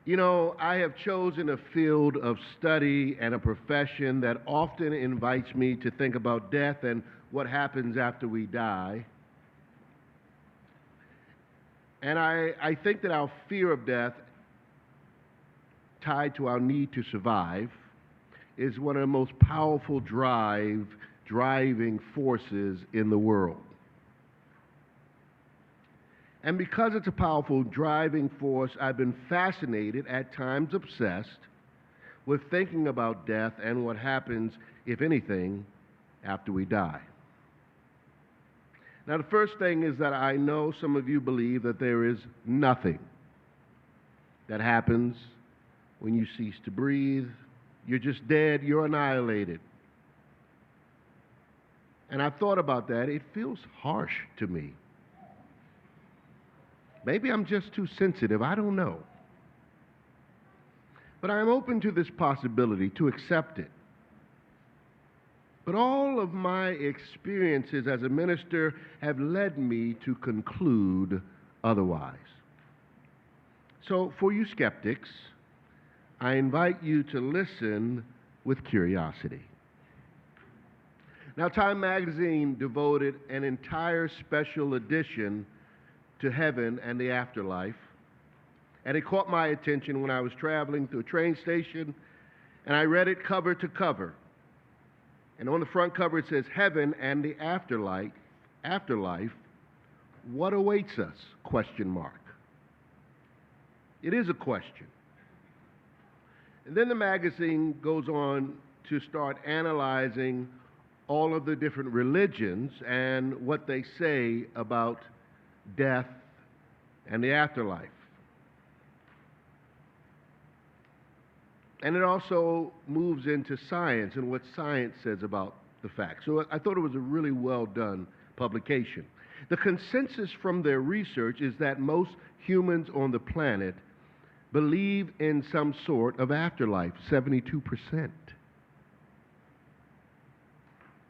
You know, I have chosen a field of study and a profession that often invites me to think about death and what happens after we die. And I think that our fear of death, tied to our need to survive, is one of the most powerful driving forces in the world. And because it's a powerful driving force, I've been fascinated, at times obsessed, with thinking about death and what happens, if anything, after we die. Now, the first thing is that I know some of you believe that there is nothing that happens when you cease to breathe. You're just dead, you're annihilated. And I've thought about that. It feels harsh to me. Maybe I'm just too sensitive, I don't know. But I'm open to this possibility, to accept it. But all of my experiences as a minister have led me to conclude otherwise. So for you skeptics, I invite you to listen with curiosity. Now, Time magazine devoted an entire special edition to heaven and the afterlife. And it caught my attention when I was traveling through a train station, and I read it cover to cover. And on the front cover it says, "Heaven and the afterlife, what awaits us?" Question mark. It is a question. And then the magazine goes on to start analyzing all of the different religions and what they say about death and the afterlife. And it also moves into science and what science says about the facts. So I thought it was a really well done publication. The consensus from their research is that most humans on the planet believe in some sort of afterlife, 72%.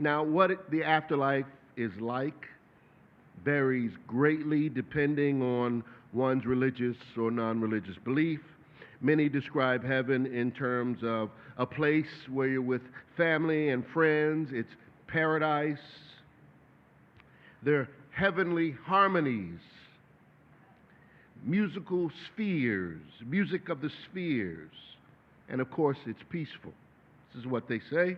Now, what the afterlife is like varies greatly depending on one's religious or non-religious belief. Many describe heaven in terms of a place where you're with family and friends. It's paradise. There are heavenly harmonies, musical spheres, music of the spheres, and of course it's peaceful. This is what they say.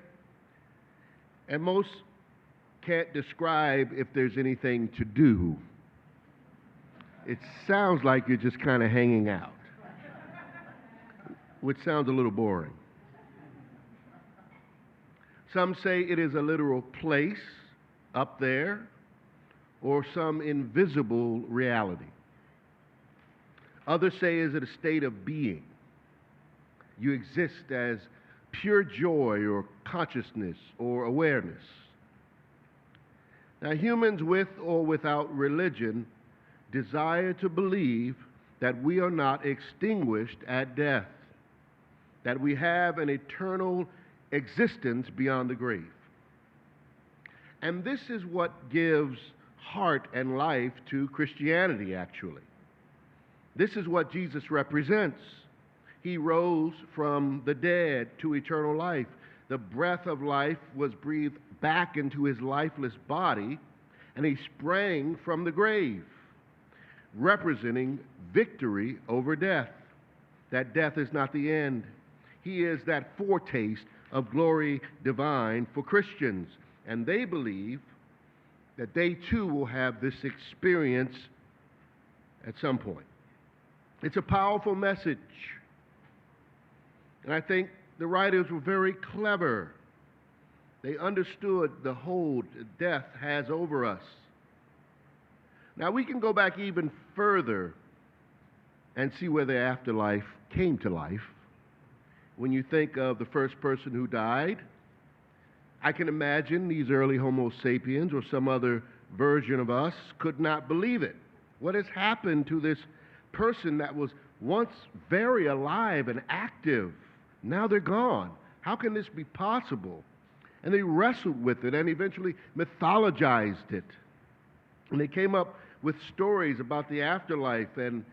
And most can't describe if there's anything to do. It sounds like you're just kind of hanging out, which sounds a little boring. Some say it is a literal place up there or some invisible reality. Others say, is it a state of being? You exist as pure joy or consciousness or awareness. Now, humans with or without religion desire to believe that we are not extinguished at death, that we have an eternal existence beyond the grave. And this is what gives heart and life to Christianity, actually. This is what Jesus represents. He rose from the dead to eternal life. The breath of life was breathed back into his lifeless body, and he sprang from the grave, representing victory over death. That death is not the end. He is that foretaste of glory divine for Christians, and they believe that they too will have this experience at some point. It's a powerful message, and I think the writers were very clever. They understood the hold death has over us. Now, we can go back even further and see where the afterlife came to life. When you think of the first person who died, I can imagine these early Homo sapiens or some other version of us could not believe it. What has happened to this person that was once very alive and active? Now they're gone. How can this be possible? And they wrestled with it and eventually mythologized it. And they came up with stories about the afterlife, and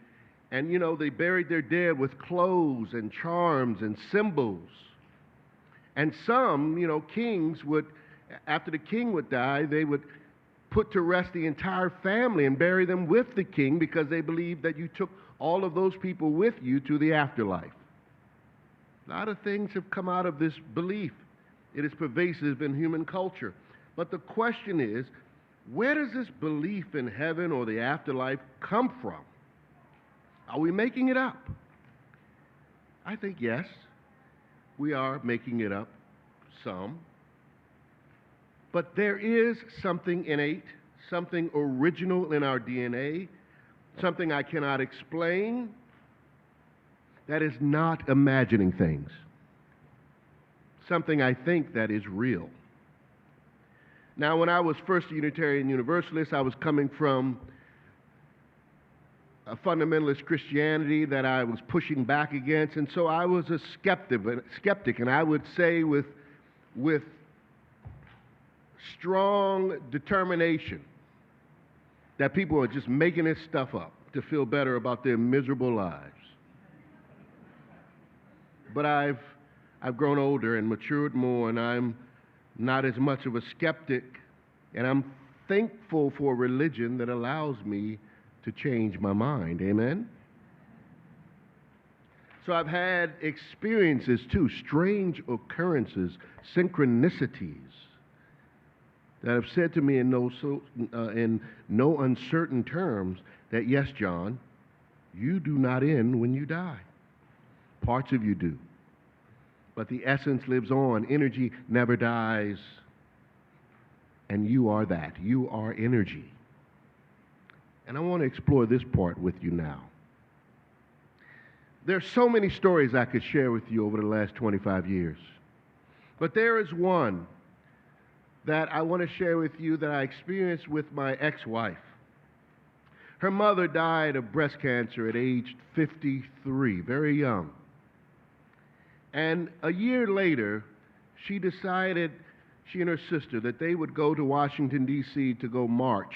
And, they buried their dead with clothes and charms and symbols. And some, kings would, after the king would die, they would put to rest the entire family and bury them with the king because they believed that you took all of those people with you to the afterlife. A lot of things have come out of this belief. It is pervasive in human culture. But the question is, where does this belief in heaven or the afterlife come from? Are we making it up? I think yes, we are making it up some. But there is something innate, something original in our DNA, something I cannot explain, that is not imagining things. Something I think that is real. Now, when I was first a Unitarian Universalist, I was coming from a fundamentalist Christianity that I was pushing back against, and so I was a skeptic, and I would say with strong determination that people are just making this stuff up to feel better about their miserable lives. But I've grown older and matured more, and I'm not as much of a skeptic, and I'm thankful for a religion that allows me to change my mind. Amen? So I've had experiences too, strange occurrences, synchronicities that have said to me in no uncertain terms that, yes, John, you do not end when you die. Parts of you do. But the essence lives on. Energy never dies. And you are that. You are energy. And I want to explore this part with you now. There are so many stories I could share with you over the last 25 years. But there is one that I want to share with you that I experienced with my ex-wife. Her mother died of breast cancer at age 53, very young. And a year later, she decided, she and her sister, that they would go to Washington, D.C. to go march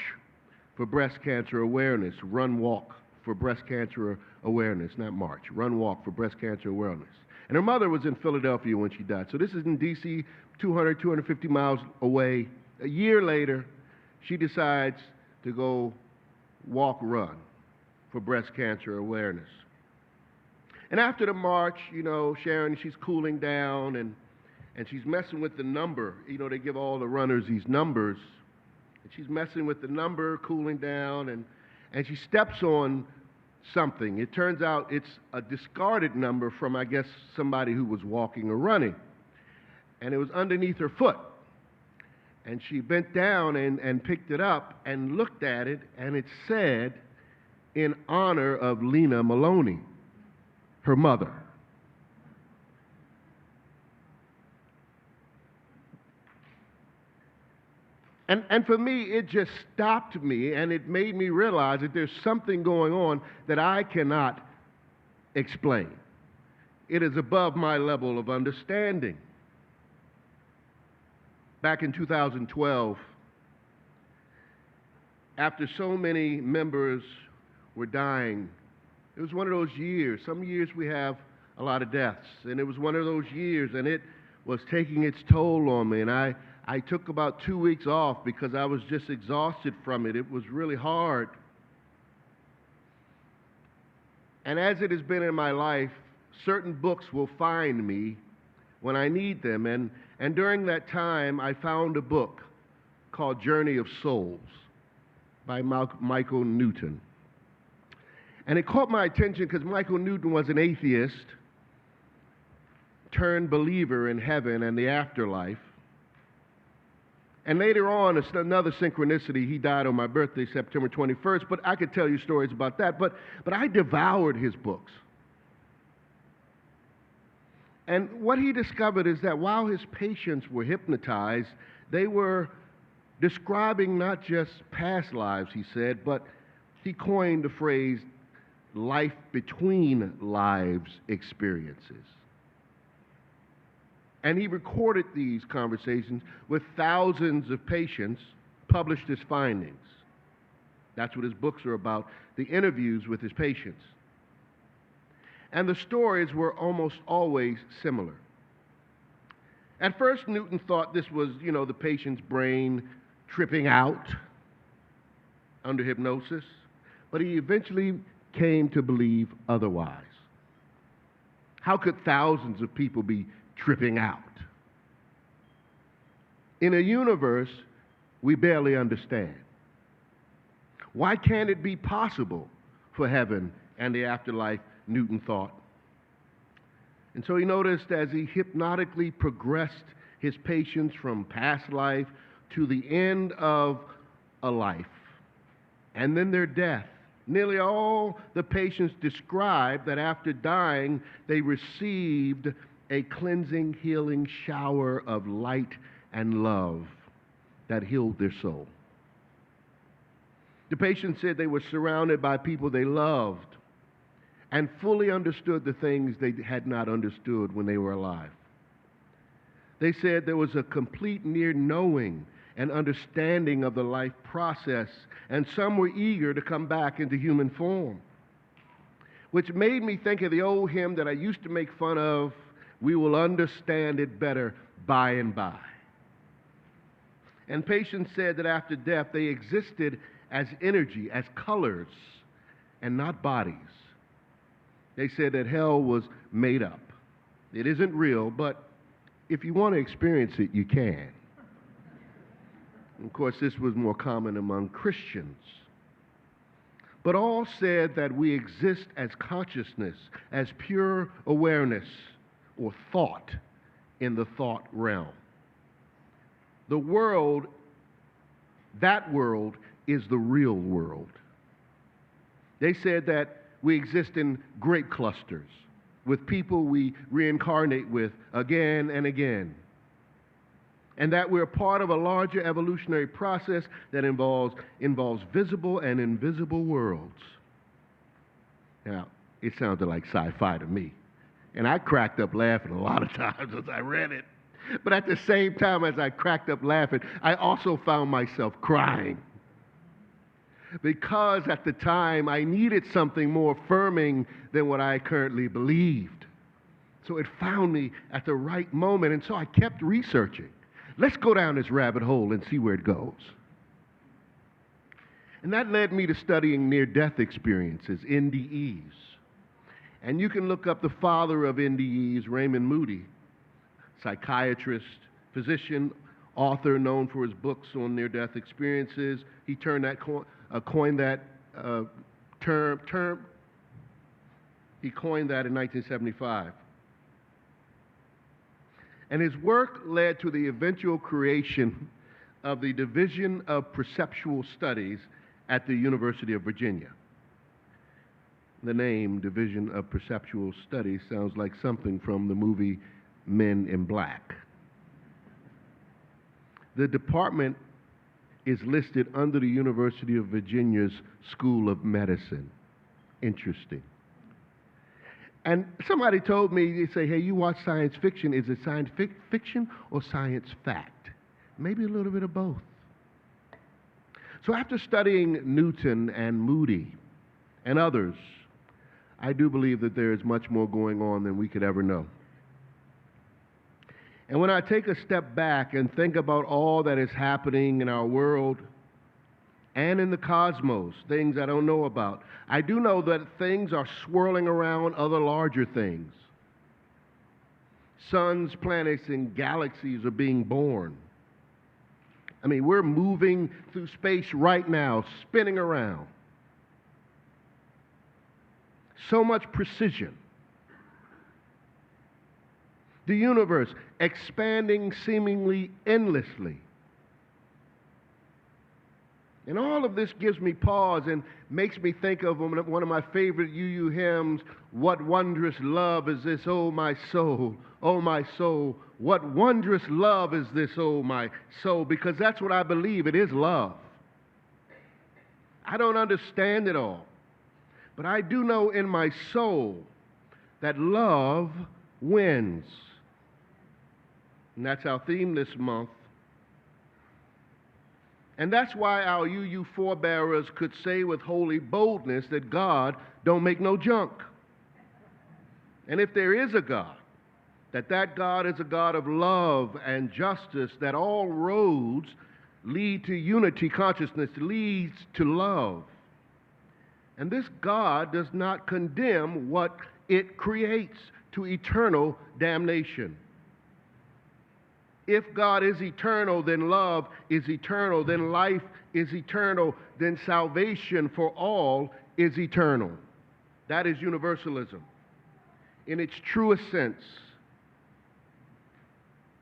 for breast cancer awareness, run, walk for breast cancer awareness, not march, run, walk for breast cancer awareness. And her mother was in Philadelphia when she died. So this is in D.C., 250 miles away. A year later, she decides to go walk, run for breast cancer awareness. And after the march, Sharon, she's cooling down and she's messing with the number. They give all the runners these numbers. And she's messing with the number, cooling down, and she steps on something. It turns out it's a discarded number from, I guess, somebody who was walking or running. And it was underneath her foot. And she bent down and picked it up and looked at it, and it said, in honor of Lena Maloney, her mother. And for me, it just stopped me, and it made me realize that there's something going on that I cannot explain. It is above my level of understanding. Back in 2012, after so many members were dying, it was one of those years. Some years we have a lot of deaths, and it was one of those years, and it was taking its toll on me, and I took about 2 weeks off because I was just exhausted from it. It was really hard. And as it has been in my life, certain books will find me when I need them, and during that time, I found a book called Journey of Souls by Michael Newton. And it caught my attention because Michael Newton was an atheist turned believer in heaven and the afterlife. And later on, it's another synchronicity. He died on my birthday, September 21st, but I could tell you stories about that. But I devoured his books. And what he discovered is that while his patients were hypnotized, they were describing not just past lives, he said, but he coined the phrase life between lives experiences. And he recorded these conversations with thousands of patients, published his findings. That's what his books are about, the interviews with his patients. and the stories were almost always similar. At first, Newton thought this was, the patient's brain tripping out under hypnosis, but he eventually came to believe otherwise. How could thousands of people be tripping out? In a universe we barely understand. Why can't it be possible for heaven and the afterlife, Newton thought. And so he noticed as he hypnotically progressed his patients from past life to the end of a life, and then their death, nearly all the patients described that after dying, they received a cleansing, healing shower of light and love that healed their soul. The patients said they were surrounded by people they loved and fully understood the things they had not understood when they were alive. They said there was a complete near knowing and understanding of the life process, and some were eager to come back into human form, which made me think of the old hymn that I used to make fun of, "We will understand it better by and by." And patients said that after death they existed as energy, as colors, and not bodies. They said that hell was made up. It isn't real, but if you want to experience it, you can. Of course, this was more common among Christians. But all said that we exist as consciousness, as pure awareness or thought in the thought realm. The world, that world, is the real world. They said that we exist in grape clusters with people we reincarnate with again and again, and that we're part of a larger evolutionary process that involves visible and invisible worlds. Now, it sounded like sci-fi to me, and I cracked up laughing a lot of times as I read it. But at the same time as I cracked up laughing, I also found myself crying, because at the time I needed something more affirming than what I currently believed. So it found me at the right moment, and so I kept researching. Let's go down this rabbit hole and see where it goes. And that led me to studying near-death experiences, NDEs. And you can look up the father of NDEs, Raymond Moody, psychiatrist, physician, author known for his books on near-death experiences. He coined that term. He coined that in 1975. And his work led to the eventual creation of the Division of Perceptual Studies at the University of Virginia. The name Division of Perceptual Studies sounds like something from the movie Men in Black. The department is listed under the University of Virginia's School of Medicine. Interesting. And somebody told me, they say, hey, you watch science fiction. Is it science fiction or science fact? Maybe a little bit of both. So after studying Newton and Moody and others, I do believe that there is much more going on than we could ever know. And when I take a step back and think about all that is happening in our world and in the cosmos, things I don't know about, I do know that things are swirling around other larger things. Suns, planets, and galaxies are being born. I mean, we're moving through space right now, spinning around. So much precision. The universe expanding seemingly endlessly. And all of this gives me pause and makes me think of one of my favorite UU hymns, "What wondrous love is this, oh my soul, oh my soul. What wondrous love is this, oh my soul," because that's what I believe, it is love. I don't understand it all, but I do know in my soul that love wins. And that's our theme this month. And that's why our UU forebearers could say with holy boldness that God don't make no junk. And if there is a God, that God is a God of love and justice, that all roads lead to unity consciousness, leads to love. And this God does not condemn what it creates to eternal damnation. If God is eternal, then love is eternal, then life is eternal, then salvation for all is eternal. That is universalism in its truest sense.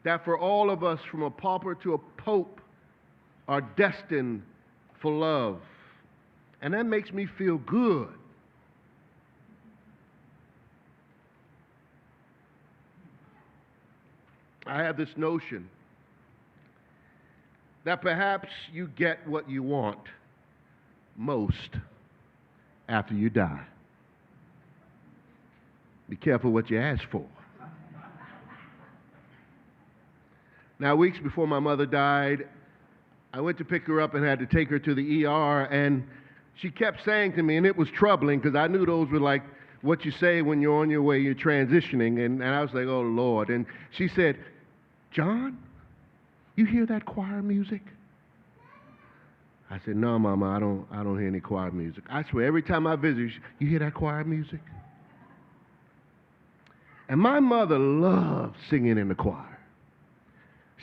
That for all of us, from a pauper to a pope, are destined for love. And that makes me feel good. I have this notion that perhaps you get what you want most after you die. Be careful what you ask for. Now, weeks before my mother died, I went to pick her up and had to take her to the ER, and she kept saying to me, and it was troubling because I knew those were like what you say when you're on your way, you're transitioning, and I was like, oh, Lord. And she said, John, you hear that choir music? I said, no, Mama, I don't hear any choir music. I swear, every time I visit, you hear that choir music? And my mother loved singing in the choir.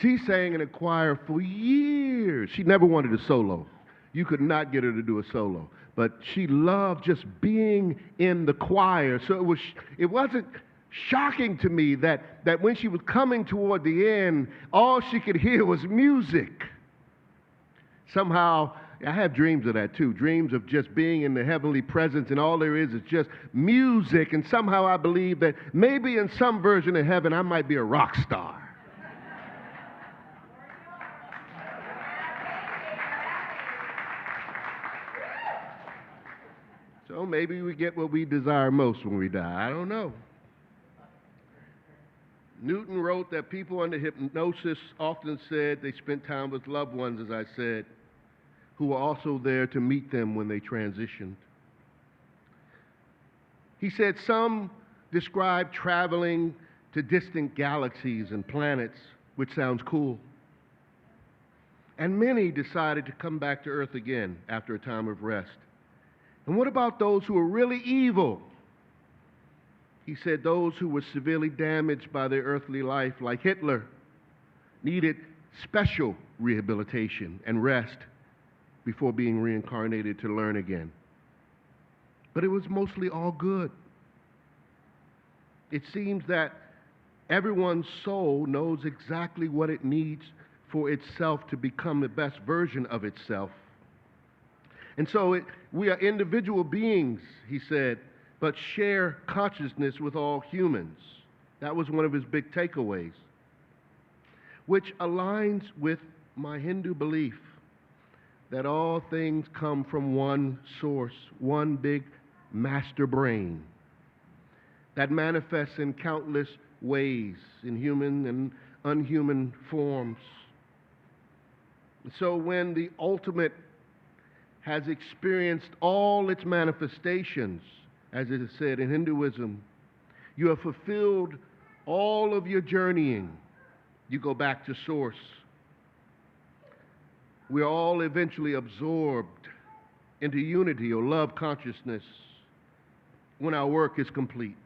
She sang in a choir for years. She never wanted a solo. You could not get her to do a solo. But she loved just being in the choir. So it wasn't shocking to me that when she was coming toward the end, all she could hear was music. Somehow, I have dreams of that too, dreams of just being in the heavenly presence and all there is just music. And somehow I believe that maybe in some version of heaven I might be a rock star. So maybe we get what we desire most when we die. I don't know. Newton wrote that people under hypnosis often said they spent time with loved ones, as I said, who were also there to meet them when they transitioned. He said some described traveling to distant galaxies and planets, which sounds cool. And many decided to come back to Earth again after a time of rest. And what about those who were really evil? He said those who were severely damaged by their earthly life, like Hitler, needed special rehabilitation and rest before being reincarnated to learn again. But it was mostly all good. It seems that everyone's soul knows exactly what it needs for itself to become the best version of itself. And so we are individual beings, he said, but share consciousness with all humans. That was one of his big takeaways, which aligns with my Hindu belief that all things come from one source, one big master brain that manifests in countless ways, in human and unhuman forms. So when the ultimate has experienced all its manifestations, as it is said in Hinduism, you have fulfilled all of your journeying. You go back to source. We are all eventually absorbed into unity or love consciousness when our work is complete.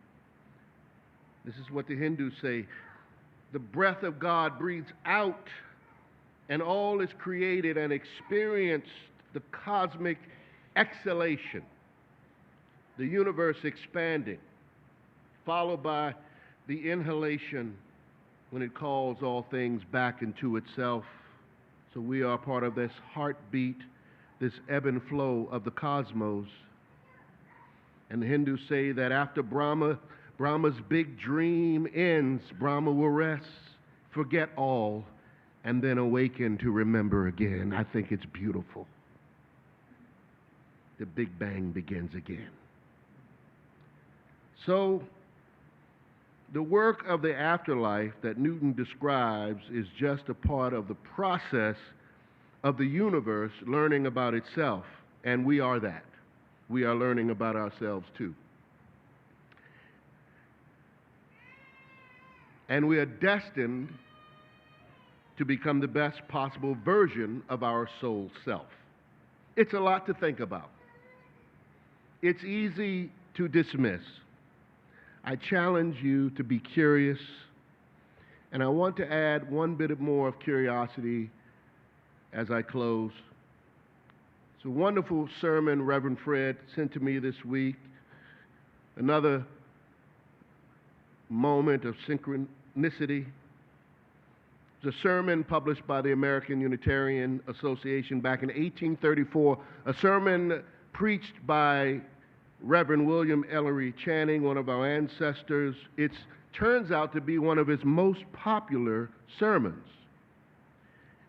This is what the Hindus say. The breath of God breathes out, and all is created and experienced the cosmic exhalation, the universe expanding, followed by the inhalation when it calls all things back into itself. So we are part of this heartbeat, this ebb and flow of the cosmos. And the Hindus say that after Brahma's big dream ends, Brahma will rest, forget all, and then awaken to remember again. I think it's beautiful. The Big Bang begins again. So, the work of the afterlife that Newton describes is just a part of the process of the universe learning about itself, and we are that. We are learning about ourselves too. and we are destined to become the best possible version of our soul self. It's a lot to think about. It's easy to dismiss. I challenge you to be curious, and I want to add one bit more of curiosity as I close. It's a wonderful sermon Reverend Fred sent to me this week. Another moment of synchronicity. It's a sermon published by the American Unitarian Association back in 1834, a sermon preached by Reverend William Ellery Channing, one of our ancestors. It turns out to be one of his most popular sermons,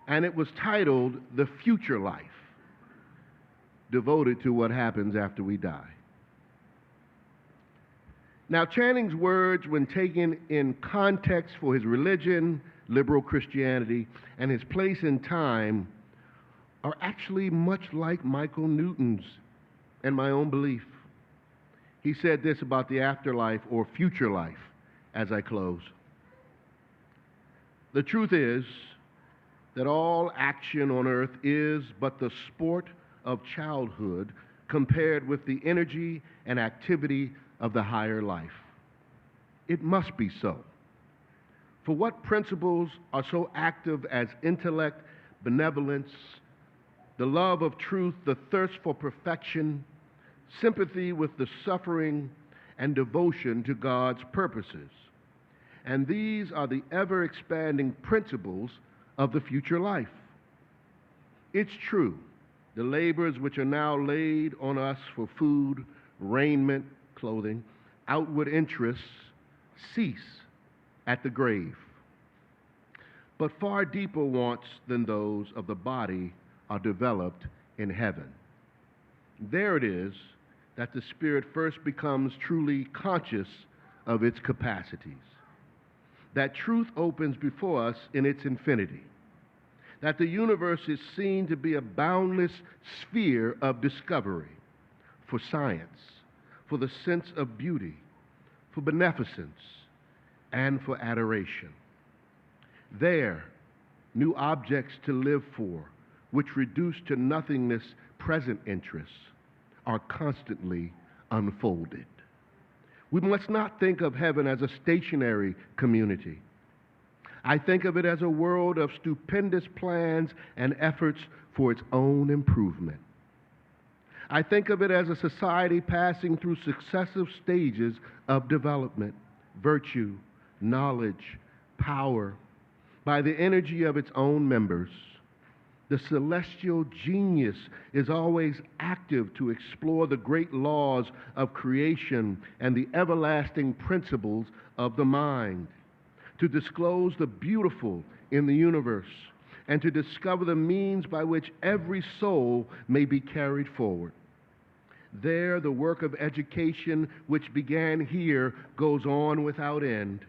and it was titled "The Future Life," devoted to what happens after we die. Now, Channing's words, when taken in context for his religion, liberal Christianity, and his place in time, are actually much like Michael Newton's and my own belief. He said this about the afterlife or future life as I close. The truth is that all action on earth is but the sport of childhood compared with the energy and activity of the higher life. It must be so. For what principles are so active as intellect, benevolence, the love of truth, the thirst for perfection, sympathy with the suffering, and devotion to God's purposes? And these are the ever-expanding principles of the future life. It's true, the labors which are now laid on us for food, raiment, clothing, outward interests cease at the grave. But far deeper wants than those of the body are developed in heaven. There it is that the spirit first becomes truly conscious of its capacities. That truth opens before us in its infinity. That the universe is seen to be a boundless sphere of discovery for science, for the sense of beauty, for beneficence, and for adoration. There, new objects to live for, which reduce to nothingness present interests, are constantly unfolded. We must not think of heaven as a stationary community. I think of it as a world of stupendous plans and efforts for its own improvement. I think of it as a society passing through successive stages of development, virtue, knowledge, power, by the energy of its own members. The celestial genius is always active to explore the great laws of creation and the everlasting principles of the mind, to disclose the beautiful in the universe, and to discover the means by which every soul may be carried forward. There, the work of education which began here goes on without end,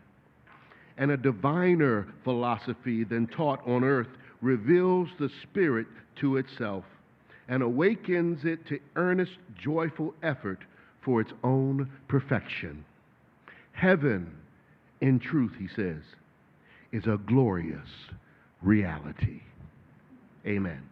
and a diviner philosophy than taught on earth reveals the spirit to itself and awakens it to earnest, joyful effort for its own perfection. Heaven, in truth, he says, is a glorious reality. Amen.